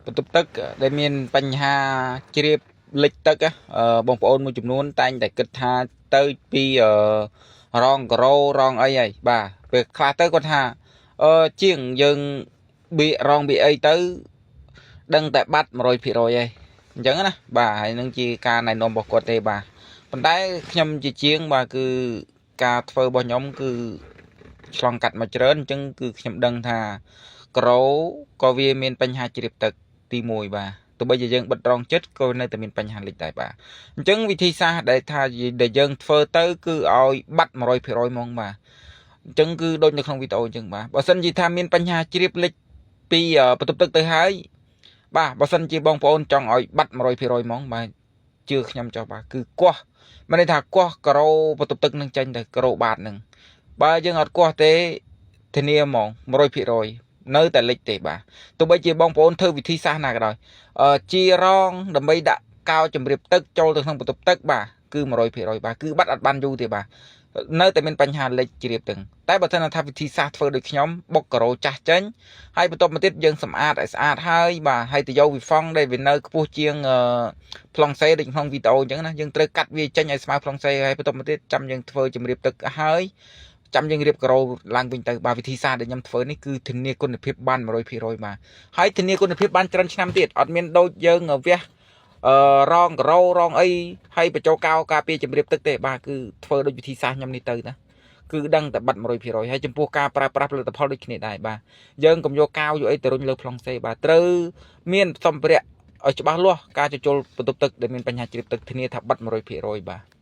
បន្ទប់ទឹកដែលមានបញ្ហាជ្រាបលិចទឹកបងប្អូនមួយចំនួនតែងតែគិតថាទៅពីរងការ៉ូរងអីហើយបាទពេលខ្លះទៅគាត់ថាជាងយើងបៀរងបៀអីទៅដឹងតែបាត់ 100% ហើយអញ្ចឹងណាបាទហើយនឹងជាការណែនាំរបស់គាត់ទេបាទប៉ុន្តែខ្ញុំជាជាងបាទគឺការធ្វើរបស់ខ្ញុំគឺឆ្លងកាត់មកច្រើនអញ្ចឹងគឺខ្ញុំដឹងថាការ៉ូក៏វាមានបញ្ហាជ្រាបទឹកទី1បាទទោះបីជាយើងបិទរងចិត្តក៏នៅតែមានបញ្ហាលិចដែរបាទអញ្ចឹងវិធីសាស្ត្រដែលថាដែលយើងធ្វើទៅគឺឲ្យបាត់ 100% ហ្មងបាទអញ្ចឹងគឺដូចនៅក្នុងវីដេអូអញ្ចឹងបាទបើសិនជាថាមានបញ្ហាជ្រាបលិចពីបន្ទប់ទឹកទៅហើយបាទបើសិនជាបងប្អូនចង់ឲ្យបាត់ 100% ហ្មងបាទជឿខ្ញុំចុះបាទគឺគោះមានន័យថាគោះការ៉ូបន្ទប់ទឹកនឹងចេញទៅការ៉ូបាតនឹងបើយើងអត់គោះទេធានាហ្មង 100% នៅតែលិចទេបាទទោះបីជាបងប្អូនធ្វើវិធីសាស្ត្រណាក៏ដោយជារងដើម្បីដាក់កោជំរាបទឹកចូលទៅក្នុងបន្ទប់ទឹកបាទគឺ 100% បាទគឺបាត់អត់បានយូរទេបាទនៅតែមានបញ្ហាលិចជ្រាបទឹកតែបើថាវិធីសាស្ត្រធ្វើដូចខ្ញុំបុកការ៉ូចាស់ចេញហើយបន្ទាប់មកទៀតយើងសម្អាតឲ្យស្អាតហើយបាទហើយទៅយកវីហ្វង់ដែលវានៅខ្ពស់ជាងប្លង់សេដូចក្នុងវីដេអូអញ្ចឹងណាយើងត្រូវកាត់វាចេញឲ្យស្មើប្លង់សេហើយបន្ទាប់មកទៀតចាំយើងធ្វើជំរាបទឹកហើយចាំយើងរៀបការ៉ូឡើងវិញទៅបាទវិធីសាស្ត្រដែលខ្ញុំធ្វើនេះគឺធានាគុណភាពបាន 100% បាទហើយធានាគុណភាពបានច្រើនឆ្នាំទៀតអត់មានដូចយើងវះរងការ៉ូរងអីហើយបញ្ចូលកោការពារជំរាបទឹកទេបាទគឺធ្វើដូចវិធីសាស្ត្រខ្ញុំនេះទៅណាគឺដឹងតែបាត់ 100% ហើយចំពោះការប្រើប្រាស់ផលិតផលដូចគ្នាដែរបាទយើងកុំយកកោយកអីទៅរុញលើប្លង់សេបាទត្រូវមានសម្ភារៈឲ្យច្បាស់លាស់ការជជុលបន្ទប់ទឹកដែលមានបញ្ហាជ្រាបទឹកធានាថាបាត់ 100% បាទ